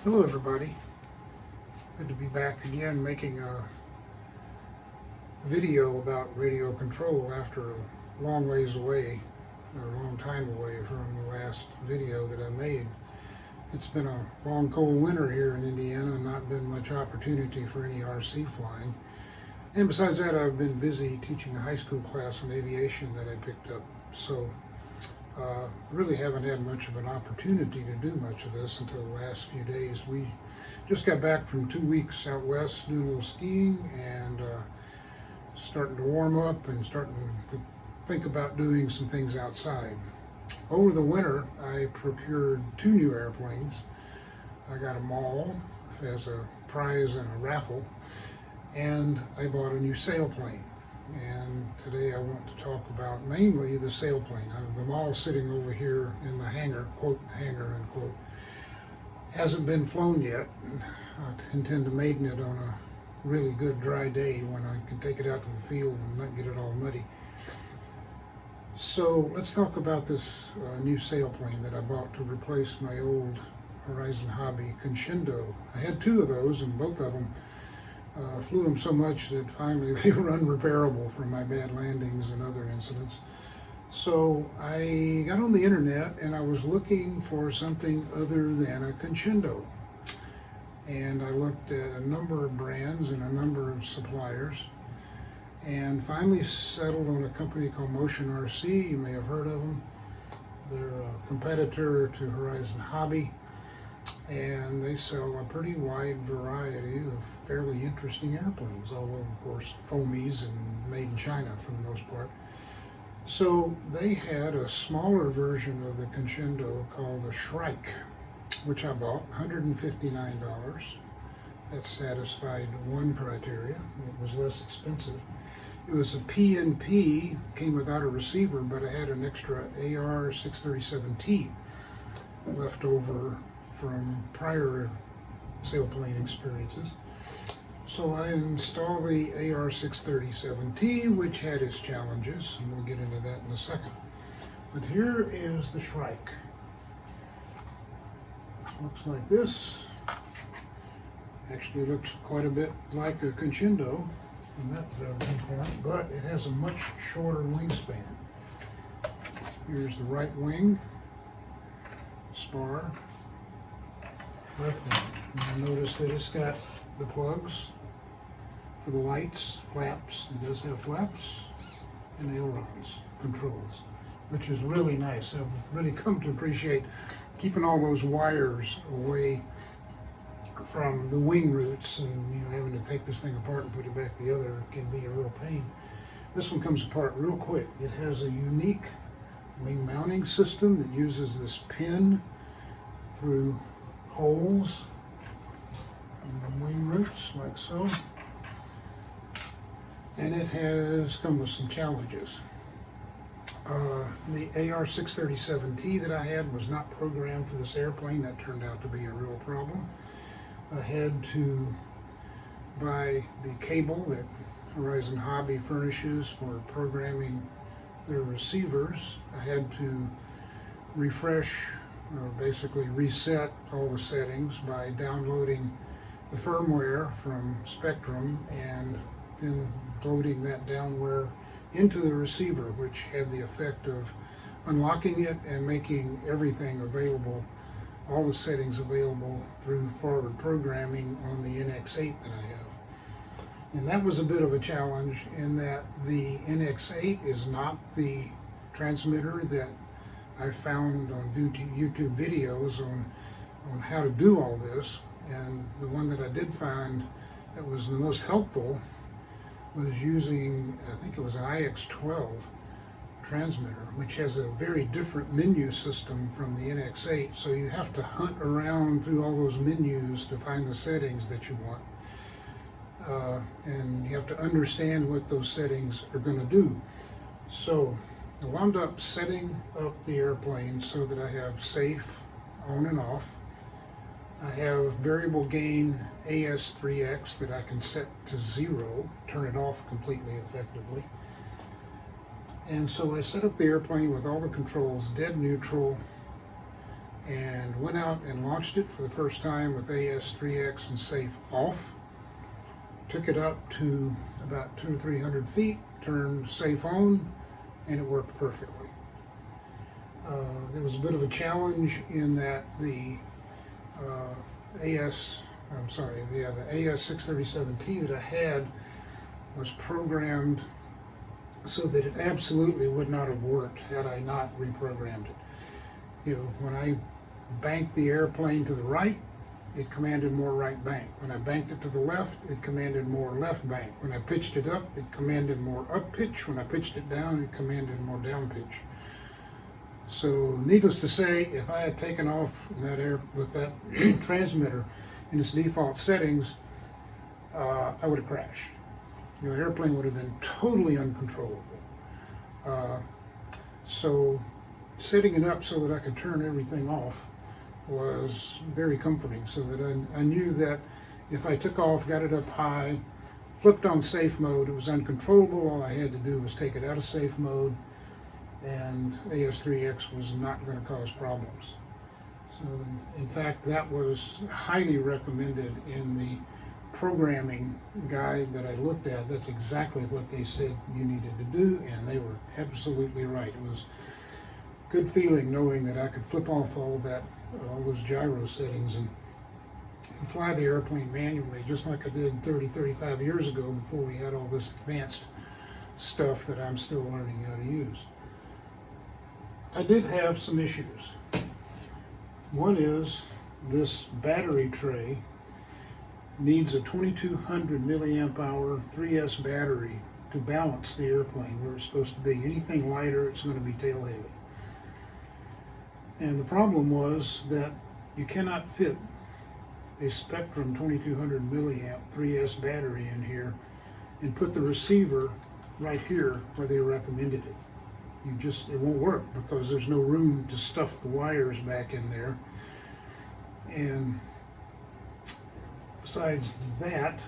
Hello everybody, good to be back again making a video about radio control after a long ways away, or a long time away from the last video that I made. It's been a long cold winter here in Indiana, not been much opportunity for any RC flying. And besides that, I've been busy teaching a high school class on aviation that I picked up. So really haven't had much of an opportunity to do much of this until the last few days. We just got back from 2 weeks out west doing a little skiing and starting to warm up and starting to think about doing some things outside. Over the winter, I procured 2 new airplanes. I got them all as a prize in a raffle, and I bought a new sailplane. And today I want to talk about mainly the sailplane. I have them all sitting over here in the hangar, quote, hangar, unquote. Hasn't been flown yet. I intend to maiden it on a really good dry day when I can take it out to the field and not get it all muddy. So let's talk about this new sailplane that I bought to replace my old Horizon Hobby Conshindo. I had 2 of those, and both of them flew them so much that finally they were unrepairable from my bad landings and other incidents. So I got on the internet and I was looking for something other than a Conshindo. And I looked at a number of brands and a number of suppliers, and finally settled on a company called Motion RC. You may have heard of them. They're a competitor to Horizon Hobby, and they sell a pretty wide variety of fairly interesting airplanes, although of course foamies and made in China for the most part. So they had a smaller version of the Conshindo called the Shrike, which I bought, $159. That satisfied one criteria. It was less expensive. It was a PNP, came without a receiver, but it had an extra AR-637T left over from prior sailplane experiences. So I installed the AR-637T, which had its challenges, and we'll get into that in a second. But here is the Shrike. Looks like this. Actually looks quite a bit like a Conshindo from that viewpoint, but it has a much shorter wingspan. Here's the right wing, spar, left wing. You'll notice that it's got the plugs for the lights, flaps. It does have flaps and ailerons, controls, which is really nice. I've really come to appreciate keeping all those wires away from the wing roots, and having to take this thing apart and put it back together can be a real pain. This one comes apart real quick. It has a unique wing mounting system that uses this pin through holes in the wing roots, like so. And it has come with some challenges. The AR-637T that I had was not programmed for this airplane. That turned out to be a real problem. I had to buy the cable that Horizon Hobby furnishes for programming their receivers. I had to refresh, or basically reset all the settings by downloading the firmware from Spectrum and then loading that downware into the receiver, which had the effect of unlocking it and making everything available, all the settings available through forward programming on the NX8 that I have. And that was a bit of a challenge in that the NX8 is not the transmitter that I found on YouTube videos on how to do all this. And the one that I did find that was the most helpful was using, I think it was an IX12 transmitter, which has a very different menu system from the NX8, so you have to hunt around through all those menus to find the settings that you want. And you have to understand what those settings are going to do. So I wound up setting up the airplane so that I have safe on and off. I have variable gain AS3X that I can set to 0, turn it off completely effectively. And so I set up the airplane with all the controls dead neutral, and went out and launched it for the first time with AS3X and safe off. Took it up to about 200 or 300 feet, turned safe on, and it worked perfectly. There was a bit of a challenge in that the AS637T that I had was programmed so that it absolutely would not have worked had I not reprogrammed it. You know, when I banked the airplane to the right, it commanded more right bank. When I banked it to the left, it commanded more left bank. When I pitched it up, it commanded more up pitch. When I pitched it down, it commanded more down pitch. So needless to say, if I had taken off in that air with that transmitter in its default settings, I would have crashed. You know, the airplane would have been totally uncontrollable. So setting it up so that I could turn everything off was very comforting, so that I knew that if I took off, got it up high, flipped on safe mode, it was uncontrollable. All I had to do was take it out of safe mode, and AS3X was not going to cause problems. So in fact, that was highly recommended in the programming guide that I looked at. That's exactly what they said you needed to do, and they were absolutely right. It was a good feeling knowing that I could flip off all those gyro settings and fly the airplane manually, just like I did 30, 35 years ago before we had all this advanced stuff that I'm still learning how to use. I did have some issues. One is this battery tray needs a 2200 milliamp hour 3S battery to balance the airplane where it's supposed to be. Anything lighter, it's going to be tail heavy. And the problem was that you cannot fit a Spectrum 2200 milliamp 3S battery in here and put the receiver right here where they recommended it. It won't work because there's no room to stuff the wires back in there. And besides that,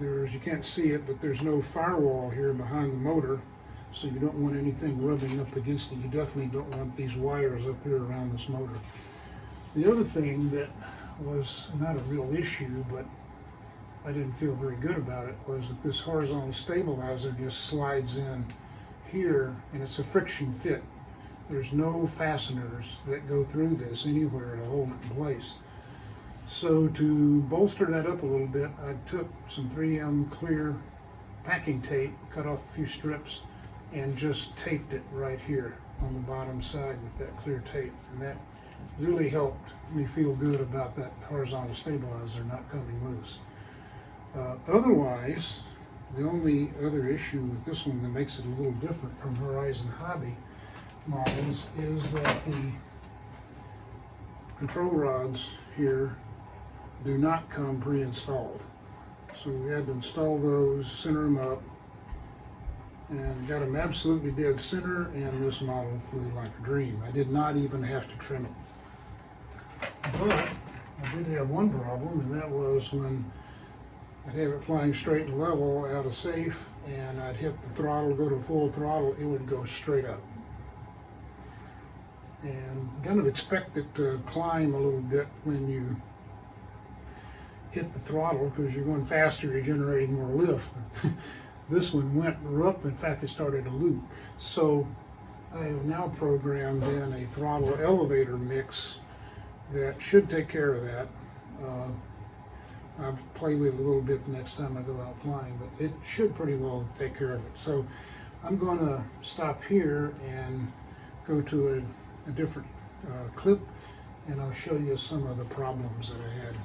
you can't see it, but there's no firewall here behind the motor, so you don't want anything rubbing up against it. You definitely don't want these wires up here around this motor. The other thing that was not a real issue, but I didn't feel very good about it, was that this horizontal stabilizer just slides in here, and it's a friction fit. There's no fasteners that go through this anywhere to hold it in place. So to bolster that up a little bit, I took some 3M clear packing tape, cut off a few strips, and just taped it right here on the bottom side with that clear tape. And that really helped me feel good about that horizontal stabilizer not coming loose. Otherwise, the only other issue with this one that makes it a little different from Horizon Hobby models is that the control rods here do not come pre-installed. So we had to install those, center them up, and got them absolutely dead center, and this model flew like a dream. I did not even have to trim it. But I did have one problem, and that was when I'd have it flying straight and level out of safe, and I'd hit the throttle, go to full throttle, it would go straight up. And kind of expect it to climb a little bit when you hit the throttle, because you're going faster, you're generating more lift. This one went up, in fact it started to loop. So I have now programmed in a throttle elevator mix that should take care of that. I'll play with it a little bit the next time I go out flying, but it should pretty well take care of it. So I'm going to stop here and go to a different clip, and I'll show you some of the problems that I had.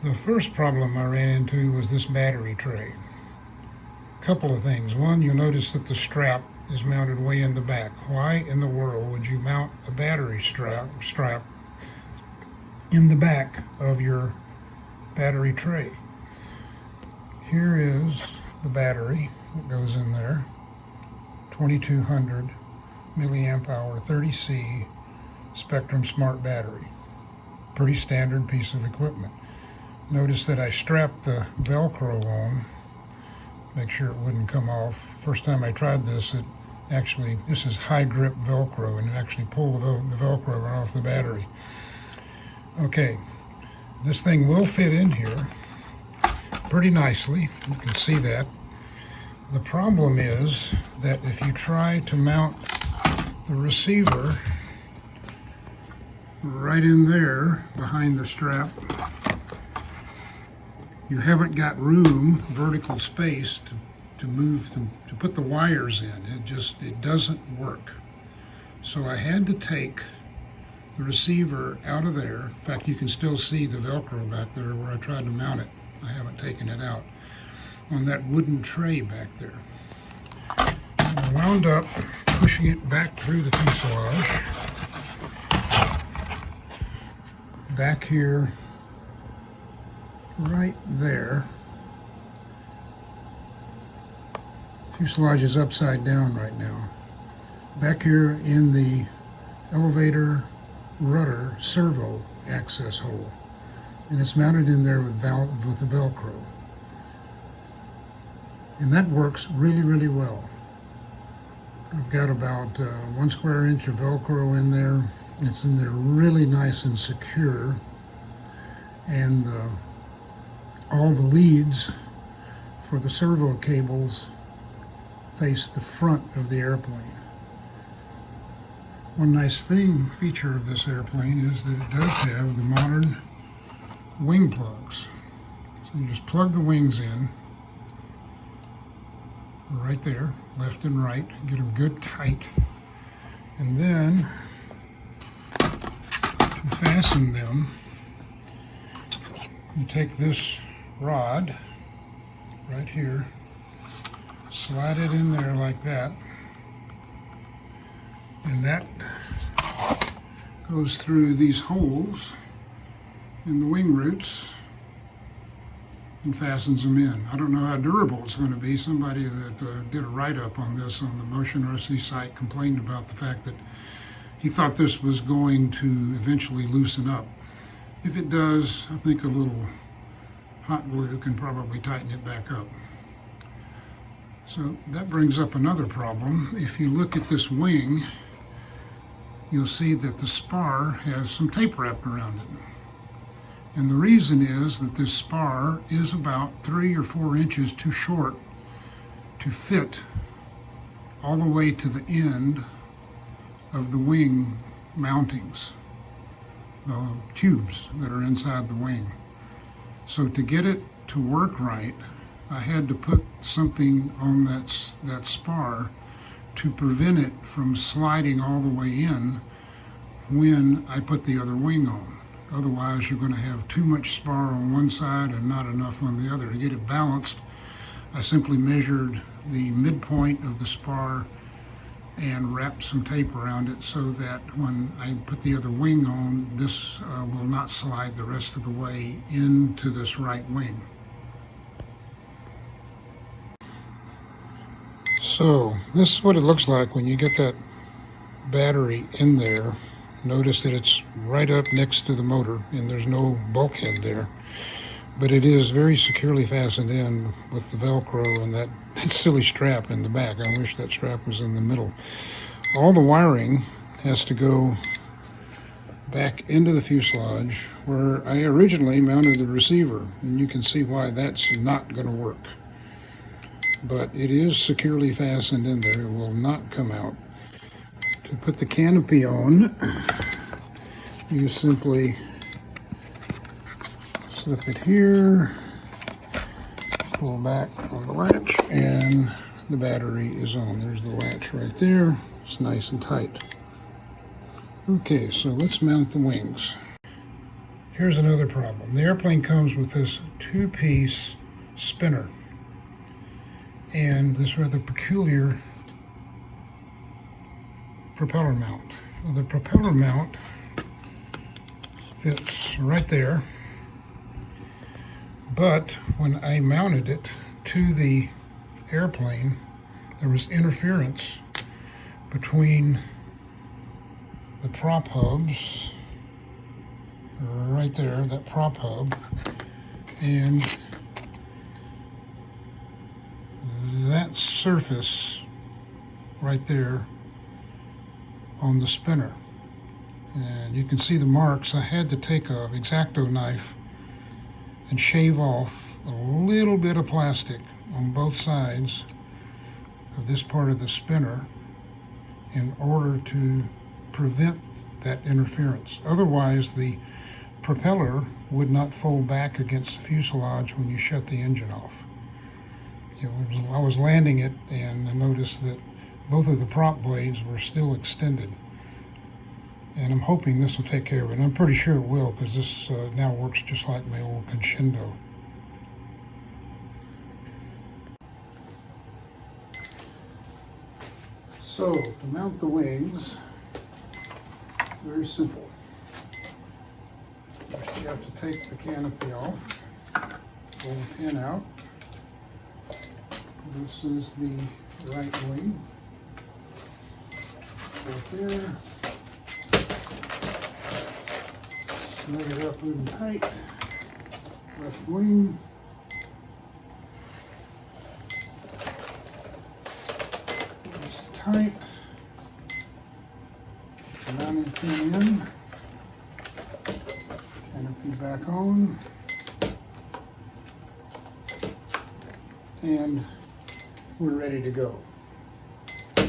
The first problem I ran into was this battery tray. A couple of things. One, you'll notice that the strap is mounted way in the back. Why in the world would you mount a battery strap in the back of your battery tray? Here is the battery that goes in there, 2200 milliamp hour 30C Spectrum Smart battery. Pretty standard piece of equipment. Notice that I strapped the Velcro on, make sure it wouldn't come off. First time I tried this, Actually, this is high grip Velcro, and it actually pull the Velcro right off the battery. Okay, this thing will fit in here pretty nicely. You can see that. The problem is that if you try to mount the receiver right in there behind the strap, you haven't got room, vertical space to move, to put the wires in. It doesn't work. So I had to take the receiver out of there. In fact, you can still see the Velcro back there where I tried to mount it. I haven't taken it out. On that wooden tray back there. I wound up pushing it back through the fuselage. Back here, right there. Fuselage is upside down right now. Back here in the elevator rudder servo access hole. And it's mounted in there with the Velcro. And that works really, really well. I've got about 1 square inch of Velcro in there. It's in there really nice and secure. And all the leads for the servo cables face the front of the airplane. One nice feature of this airplane is that it does have the modern wing plugs. So you just plug the wings in right there, left and right, get them good tight, and then to fasten them, you take this rod right here, slide it in there like that, and that goes through these holes in the wing roots and fastens them in. I don't know how durable it's going to be. Somebody that did a write-up on this on the Motion RC site complained about the fact that he thought this was going to eventually loosen up. If it does, I think a little hot glue can probably tighten it back up. So that brings up another problem. If you look at this wing, you'll see that the spar has some tape wrapped around it. And the reason is that this spar is about 3 or 4 inches too short to fit all the way to the end of the wing mountings, the tubes that are inside the wing. So to get it to work right, I had to put something on that spar to prevent it from sliding all the way in when I put the other wing on. Otherwise, you're going to have too much spar on one side and not enough on the other. To get it balanced, I simply measured the midpoint of the spar and wrapped some tape around it so that when I put the other wing on, this will not slide the rest of the way into this right wing. So this is what it looks like when you get that battery in there. Notice that it's right up next to the motor and there's no bulkhead there, but it is very securely fastened in with the Velcro and that silly strap in the back. I wish that strap was in the middle. All the wiring has to go back into the fuselage where I originally mounted the receiver, and you can see why that's not going to work. But it is securely fastened in there. It will not come out. To put the canopy on, you simply slip it here, pull back on the latch, and the battery is on. There's the latch right there. It's nice and tight. Okay, so let's mount the wings. Here's another problem. The airplane comes with this 2-piece spinner and this rather peculiar propeller mount. Well, the propeller mount fits right there, but when I mounted it to the airplane, there was interference between the prop hubs, right there, that prop hub, and that surface right there on the spinner. And you can see the marks. I had to take an X-Acto knife and shave off a little bit of plastic on both sides of this part of the spinner in order to prevent that interference. Otherwise, the propeller would not fold back against the fuselage when you shut the engine off. I was landing it and I noticed that both of the prop blades were still extended. And I'm hoping this will take care of it. And I'm pretty sure it will, because this now works just like my old Crescendo. So, to mount the wings, very simple. First you have to take the canopy off, pull the pin out. This is the right wing, right there. Snug it up good and tight. Left wing. It's tight. Mounting pin in. Canopy back on. And we're ready to go.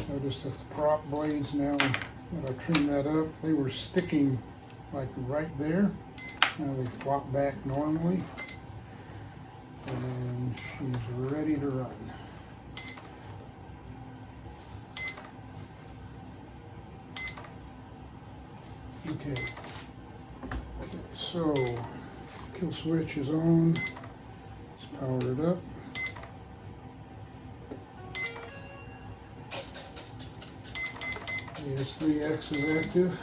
Notice that the prop blades now that I trimmed that up, they were sticking like right there. Now they flop back normally. And she's ready to run. Okay. So kill switch is on. Let's power it up. AS3X is active.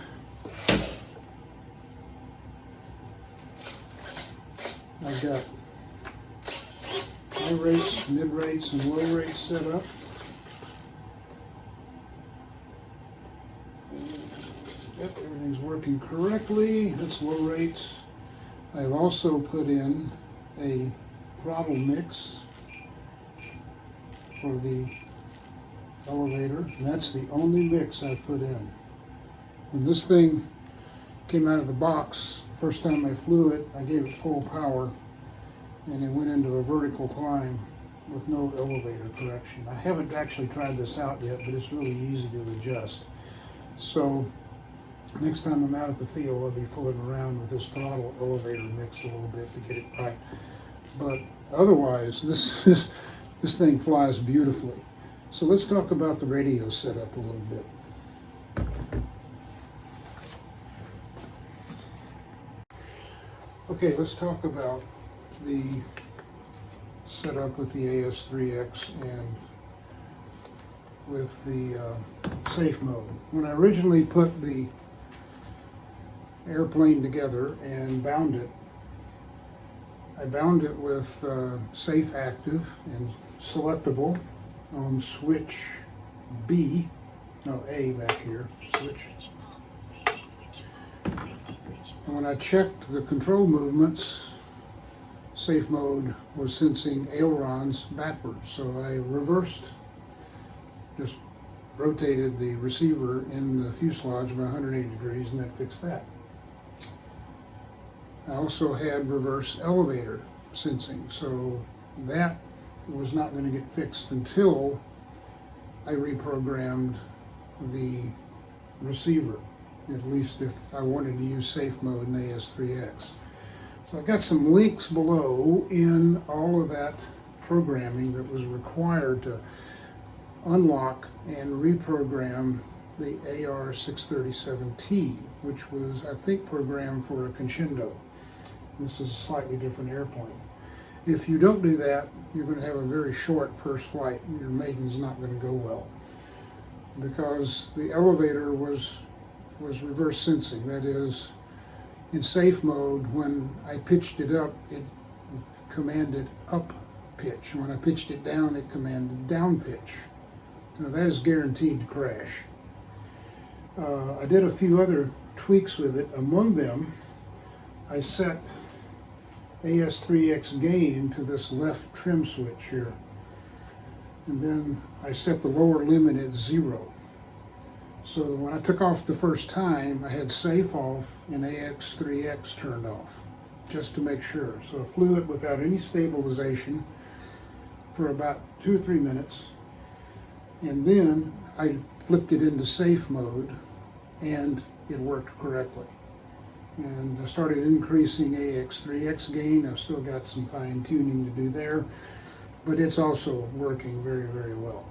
I've got high rates, mid rates, and low rates set up. Yep, everything's working correctly. That's low rates. I've also put in a throttle mix for the elevator, and that's the only mix I've put in. When this thing came out of the box, first time I flew it, I gave it full power, and it went into a vertical climb with no elevator correction. I haven't actually tried this out yet, but it's really easy to adjust. So next time I'm out at the field, I'll be fooling around with this throttle elevator mix a little bit to get it right. But otherwise, this thing flies beautifully. So let's talk about the radio setup a little bit. Okay, let's talk about the setup with the AS3X and with the safe mode. When I originally put the airplane together and bound it, I bound it with safe active and selectable on switch B, no, A back here, switch. And when I checked the control movements, safe mode was sensing ailerons backwards. So I reversed, just rotated the receiver in the fuselage by 180 degrees, and that fixed that. I also had reverse elevator sensing, so that was not going to get fixed until I reprogrammed the receiver, at least if I wanted to use safe mode in AS3X. So I got some links below in all of that programming that was required to unlock and reprogram the AR637T, which was, I think, programmed for a Crescendo. This is a slightly different airplane. If you don't do that, you're going to have a very short first flight, and your maiden's not going to go well, because the elevator was reverse sensing. That is, in safe mode, when I pitched it up, it commanded up pitch. And when I pitched it down, it commanded down pitch. Now that is guaranteed to crash. I did a few other tweaks with it. Among them, I set AS3X gain to this left trim switch here. And then I set the lower limit at 0. So that when I took off the first time, I had safe off and AX3X turned off, just to make sure. So I flew it without any stabilization for about 2 or 3 minutes, and then I flipped it into safe mode, and it worked correctly. And I started increasing AX3X gain. I've still got some fine tuning to do there, but it's also working very, very well.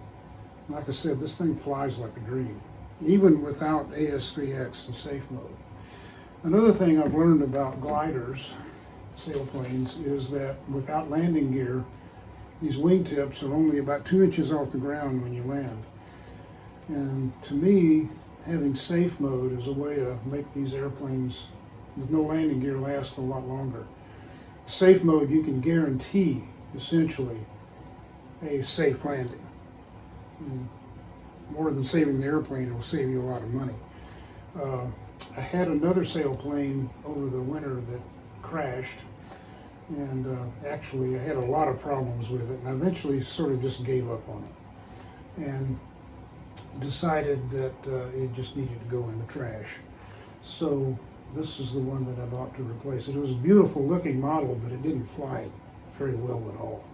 Like I said, this thing flies like a dream, even without AS3X in safe mode. Another thing I've learned about gliders, sailplanes, is that without landing gear, these wingtips are only about 2 inches off the ground when you land. And to me, having safe mode is a way to make these airplanes with no landing gear last a lot longer. Safe mode, you can guarantee, essentially, a safe landing. And more than saving the airplane, it will save you a lot of money. I had another sailplane over the winter that crashed, and actually I had a lot of problems with it, and I eventually sort of just gave up on it and decided that it just needed to go in the trash. So this is the one that I bought to replace it. It was a beautiful looking model, but it didn't fly very well at all.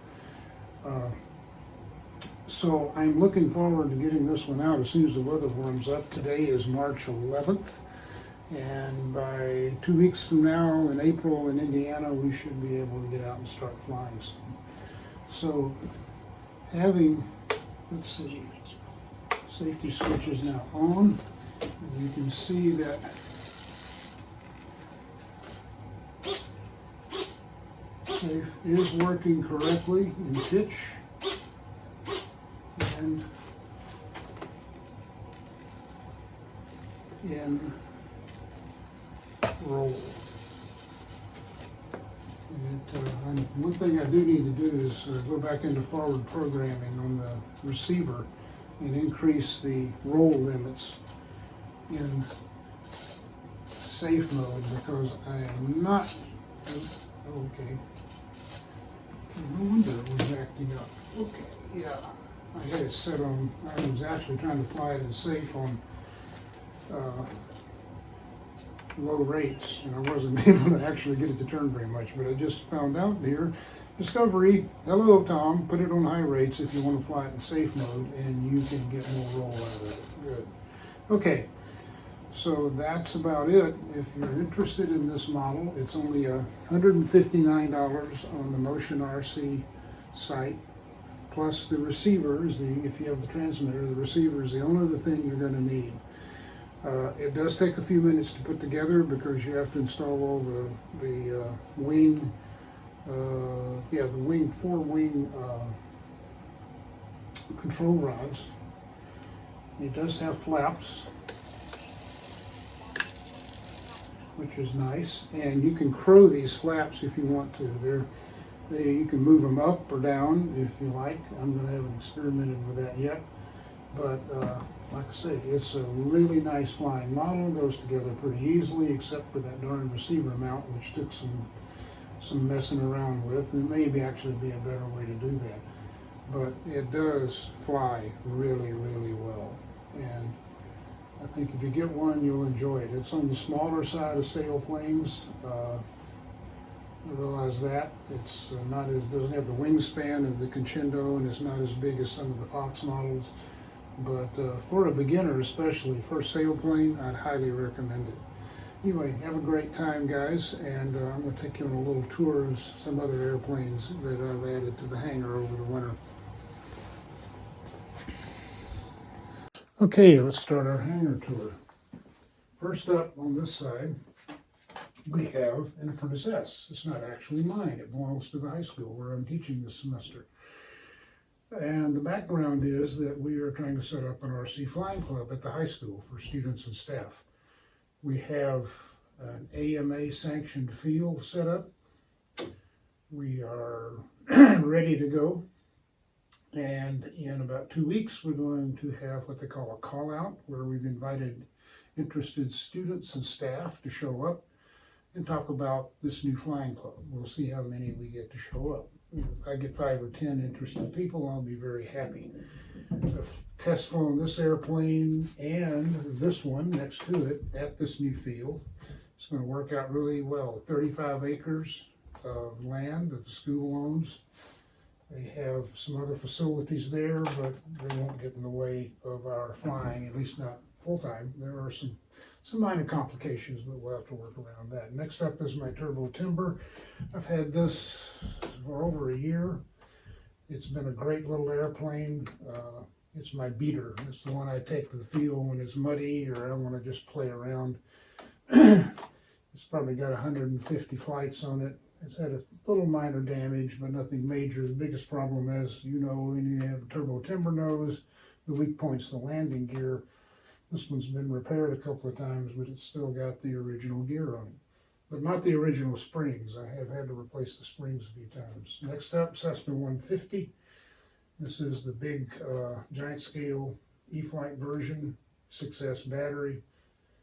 So I'm looking forward to getting this one out as soon as the weather warms up. Today is March 11th, and by 2 weeks from now, in April in Indiana, we should be able to get out and start flying soon. So having, let's see, safety switch is now on, and you can see that safe is working correctly in pitch and in roll. And one thing I do need to do is go back into forward programming on the receiver and increase the roll limits in safe mode, because I am not, okay, no wonder it was acting up. Okay, yeah, I had it set on, I was actually trying to fly it in safe on low rates, and I wasn't able to actually get it to turn very much, but I just found out here, Discovery, hello Tom, put it on high rates if you want to fly it in safe mode, and you can get more roll out of it. Good. Okay, so that's about it. If you're interested in this model, it's only $159 on the Motion RC site, plus the receiver is if you have the transmitter, the receiver is the only other thing you're going to need. It does take a few minutes to put together because you have to install all the wing, four wing control rods. It does have flaps, which is nice, and you can crow these flaps if you want to. You can move them up or down if you like. I'm going to haven't experimented with that yet, but like I say, it's a really nice flying model. Goes together pretty easily, except for that darn receiver mount, which took some messing around with, and maybe actually be a better way to do that. But it does fly really, really well, and I think if you get one, you'll enjoy it. It's on the smaller side of sailplanes. I realize that it's doesn't have the wingspan of the Conchindo, and it's not as big as some of the Fox models. But for a beginner, especially for a sailplane, I'd highly recommend it. Anyway, have a great time, guys, and I'm going to take you on a little tour of some other airplanes that I've added to the hangar over the winter. Okay, let's start our hangar tour. First up on this side, we have an Apprentice S. It's not actually mine. It belongs to the high school where I'm teaching this semester. And the background is that we are trying to set up an RC flying club at the high school for students and staff. We have an AMA sanctioned field set up. We are ready to go. And in about 2 weeks, we're going to have what they call a call out, where we've invited interested students and staff to show up and talk about this new flying club. We'll see how many we get to show up. if I get 5 or 10 interested people, I'll be very happy. I've test flown this airplane and this one next to it at this new field. It's going to work out really well. 35 acres of land that the school owns. They have some other facilities there, but they won't get in the way of our flying, at least not full-time. There are some minor complications, but we'll have to work around that. Next up is my turbo timber. I've had this for over a year. It's been a great little airplane. It's my beater. It's the one I take to the field when it's muddy or I want to just play around. It's probably got 150 flights on it. It's had a little minor damage, but nothing major. The biggest problem is, you know, when you have a turbo timber nose, the weak point's the landing gear. This one's been repaired a couple of times, but it's still got the original gear on it. But not the original springs. I have had to replace the springs a few times. Next up, Cessna 150. This is the big giant scale E-Flight version, 6S battery.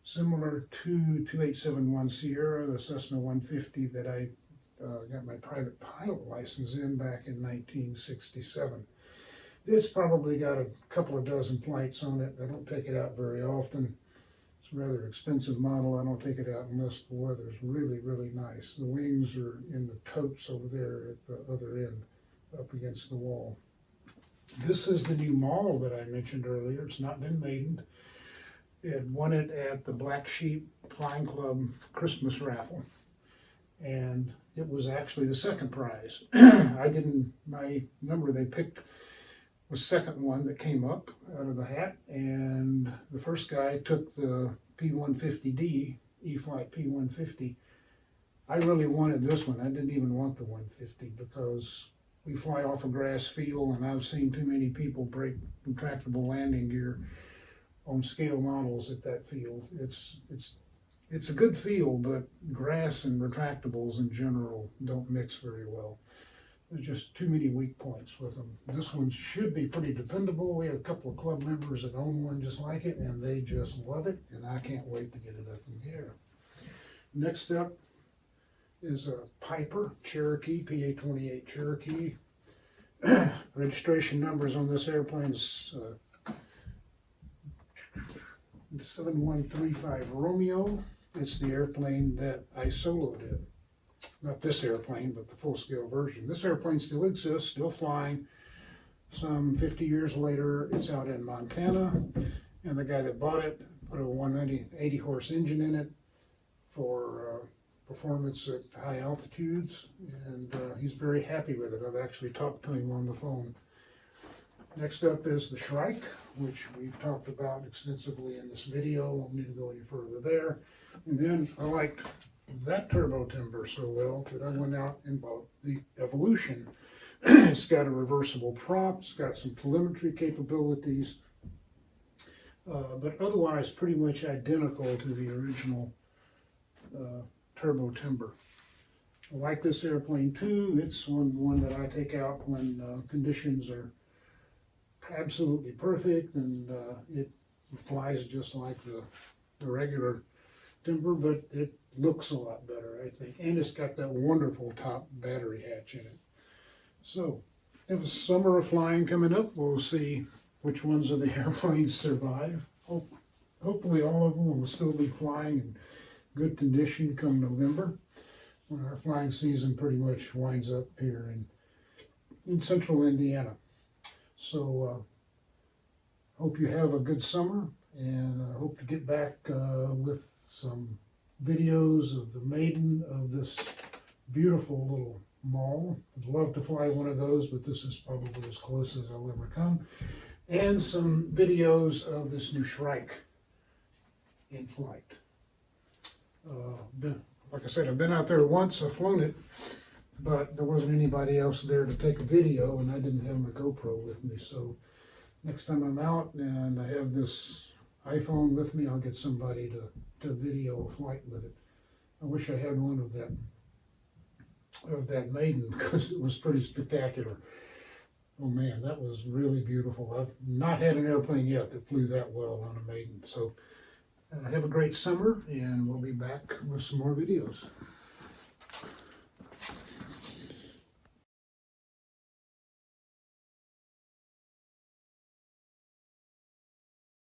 Similar to 2871 Sierra, the Cessna 150 that I got my private pilot license in back in 1967. It's probably got a couple of dozen flights on it. I don't take it out very often. It's a rather expensive model. I don't take it out unless the weather's really, really nice. The wings are in the totes over there at the other end, up against the wall. This is the new model that I mentioned earlier. It's not been maidened. It won it at the Black Sheep Flying Club Christmas raffle. And it was actually the second prize. My number they picked was second one that came up out of the hat, and the first guy took the P150D, E-Flight P150. I really wanted this one. I didn't even want the 150 because we fly off a grass field, and I've seen too many people break retractable landing gear on scale models at that field. It's a good field, but grass and retractables in general don't mix very well. There's just too many weak points with them. This one should be pretty dependable. We have a couple of club members that own one just like it, and they just love it, and I can't wait to get it up in the air. Next up is a Piper Cherokee, PA-28 Cherokee. Registration numbers on this airplane is 7135 Romeo. It's the airplane that I soloed in. Not this airplane, but the full-scale version. This airplane still exists, still flying. Some 50 years later, it's out in Montana, and the guy that bought it put a 180 horse engine in it for performance at high altitudes, and he's very happy with it. I've actually talked to him on the phone. Next up is the Shrike, which we've talked about extensively in this video. Won't need to go any further there. And then I liked that turbo timber so well that I went out and bought the Evolution. It's got a reversible prop, it's got some telemetry capabilities, but otherwise pretty much identical to the original turbo timber. I like this airplane too. It's one that I take out when conditions are absolutely perfect, and it flies just like the regular timber, but it looks a lot better, I think, and it's got that wonderful top battery hatch in it. So, it was summer of flying coming up. We'll see which ones of the airplanes survive. Hopefully all of them will still be flying in good condition come November, when our flying season pretty much winds up here in central Indiana. So, hope you have a good summer, and I hope to get back with some videos of the maiden of this beautiful little Maul. I'd love to fly one of those, but this is probably as close as I'll ever come. And some videos of this new Shrike in flight. Like I said, I've been out there once, I've flown it, but there wasn't anybody else there to take a video, and I didn't have my GoPro with me. So next time I'm out and I have this iPhone with me, I'll get somebody to video a flight with it. I wish I had one of that maiden, because it was pretty spectacular. Oh man, that was really beautiful. I've not had an airplane yet that flew that well on a maiden. So have a great summer, and we'll be back with some more videos.